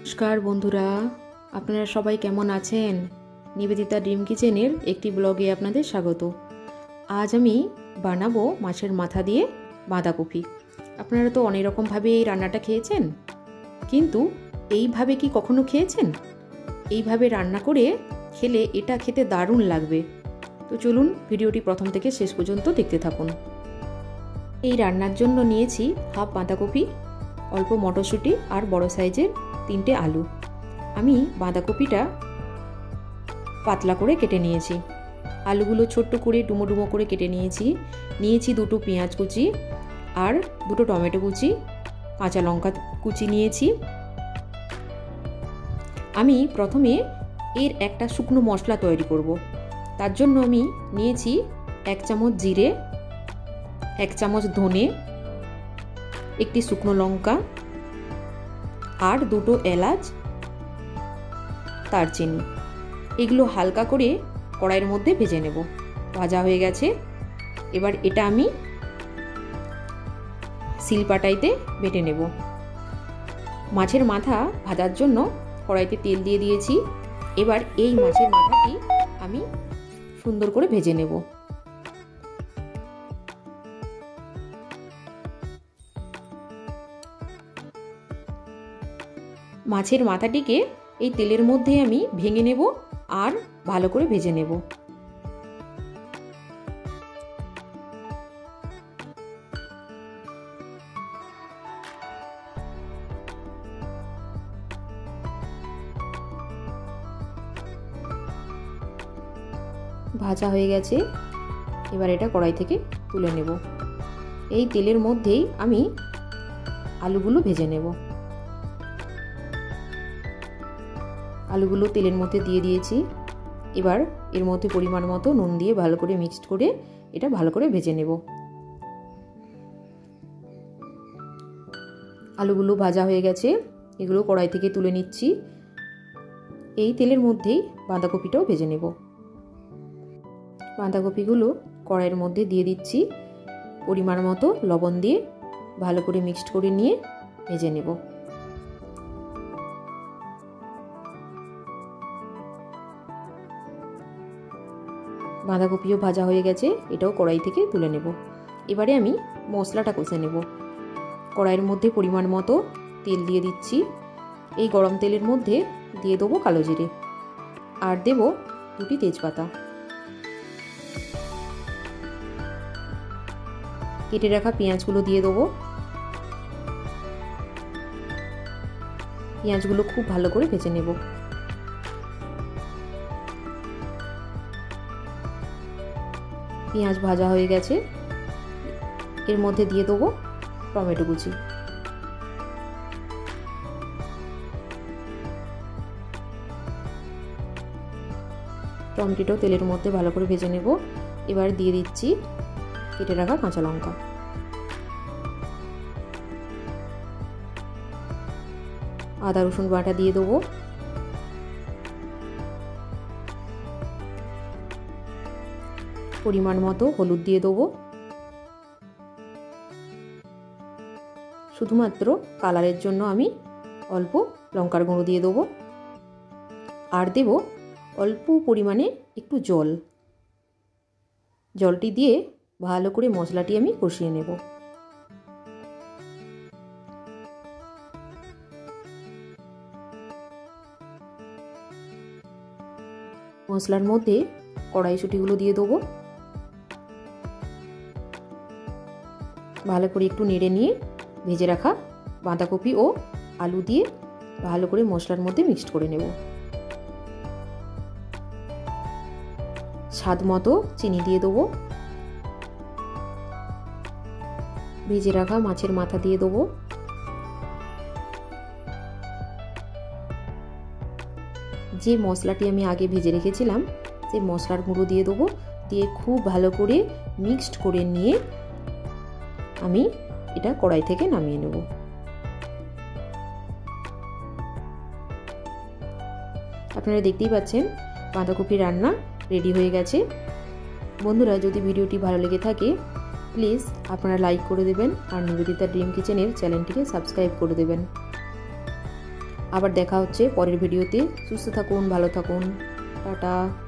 নমস্কার বন্ধুরা, আপনারা সবাই কেমন আছেন? নিবেদিতা ড্রিম কিচেনের একটি ব্লগে আপনাদের স্বাগত। আজ আমি বানাবো মাছের মাথা দিয়ে বাঁধাকপি। আপনারা তো অনেক রকমভাবে এই রান্নাটা খেয়েছেন, কিন্তু এইভাবে কি কখনো খেয়েছেন? এইভাবে রান্না করে খেলে এটা খেতে দারুণ লাগবে। তো চলুন ভিডিওটি প্রথম থেকে শেষ পর্যন্ত দেখতে থাকুন। এই রান্নার জন্য নিয়েছি হাফ বাঁধাকপি, অল্প মটরশুঁটি আর বড় সাইজের 3টে আলু। আমি বাঁধাকপিটা পাতলা করে কেটে নিয়েছি, আলুগুলো ছোট্ট করে ডুমো ডুমো করে কেটে নিয়েছি 2টো পেঁয়াজ কুচি আর 2টো টমেটো কুচি, কাঁচা লঙ্কা কুচি নিয়েছি। আমি প্রথমে এর একটা শুকনো মশলা তৈরি করব। তার জন্য আমি নিয়েছি 1 চামচ জিরে, 1 চামচ ধনে, একটি শুকনো লঙ্কা আর 2টো এলাচ, দারচিনি। এগুলো হালকা করে কড়াইয়ের মধ্যে ভেজে নেব। ভাজা হয়ে গেছে, এবার এটা আমি শিলপাটাইতে বেটে নেব। মাছের মাথা ভাজার জন্য কড়াইতে তেল দিয়ে দিয়েছি। এবার এই মাছের মাথাটি আমি সুন্দর করে ভেজে নেব। মাছের মাথাটিকে এই তেলের মধ্যে আমি ভেঙে নেব আর ভালো করে ভেজে নেব। ভাজা হয়ে গেছে, এবার এটা কড়াই থেকে তুলে নেব। এই তেলের মধ্যেই আমি আলুগুলো ভেজে নেব। আলুগুলো তেলের মধ্যে দিয়ে দিয়েছি। এবার এর মধ্যে পরিমাণ মতো নুন দিয়ে ভালো করে মিক্সড করে এটা ভালো করে ভেজে নেব। আলুগুলো ভাজা হয়ে গেছে, এগুলো কড়াই থেকে তুলে নিচ্ছি। এই তেলের মধ্যেই বাঁধাকপিটাও ভেজে নেব। বাঁধাকপিগুলো কড়াইয়ের মধ্যে দিয়ে দিচ্ছি, পরিমাণ মতো লবণ দিয়ে ভালো করে মিক্সড করে নিয়ে ভেজে নেব। বাঁধাকপিও ভাজা হয়ে গেছে, এটাও কড়াই থেকে তুলে নেব। এবারে আমি মশলাটা কষে নেব। কড়াইয়ের মধ্যে পরিমাণ মতো তেল দিয়ে দিচ্ছি। এই গরম তেলের মধ্যে দিয়ে দেবো কালো জিরে আর দেব 2টি তেজপাতা। কেটে রাখা পেঁয়াজগুলো দিয়ে দেবো। পেঁয়াজগুলো খুব ভালো করে ভেজে নেব। পেঁয়াজ ভাজা হয়ে গেছে, এর মধ্যে দিয়ে দেবো টমেটো কুচি। টমেটোটাও তেলের মধ্যে ভালো করে ভেজে নেব। এবার দিয়ে দিচ্ছি কেটে রাখা কাঁচা লঙ্কা। আদা রসুন বাটা দিয়ে দেবো। পরিমাণ মতো হলুদ দিয়ে দেবো। শুধুমাত্র কালারের জন্য আমি অল্প লঙ্কার গুঁড়ো দিয়ে দেবো আর দেব অল্প পরিমাণে একটু জল। জলটি দিয়ে ভালো করে মশলাটি আমি কষিয়ে নেব। মশলার মধ্যে কড়াইশুঁটিগুলো দিয়ে দেবো। ভালো করে একটু নেড়ে নিয়ে ভেজে রাখা বাঁধাকপি ও আলু দিয়ে ভালো করে মশলার মধ্যে মিক্সড করে নেব। স্বাদ মতো চিনি দিয়ে দেবো। ভেজে রাখা মাছের মাথা দিয়ে দেবো। যে মশলাটি আমি আগে ভেজে রেখেছিলাম সেই মশলার গুঁড়ো দিয়ে দেবো। দিয়ে খুব ভালো করে মিক্সড করে নিয়ে আমি এটা কড়াই থেকে নামিয়ে নেব। আপনারা দেখতেই পাচ্ছেন বাঁধাকপি রান্না রেডি হয়ে গেছে। বন্ধুরা, যদি ভিডিওটি ভালো লেগে থাকে প্লিজ আপনারা লাইক করে দেবেন আর নিবেদিতা ড্রিম কিচেনের চ্যানেলটিকে সাবস্ক্রাইব করে দেবেন। আবার দেখা হচ্ছে পরের ভিডিওতে। সুস্থ থাকুন, ভালো থাকুন, টাটা।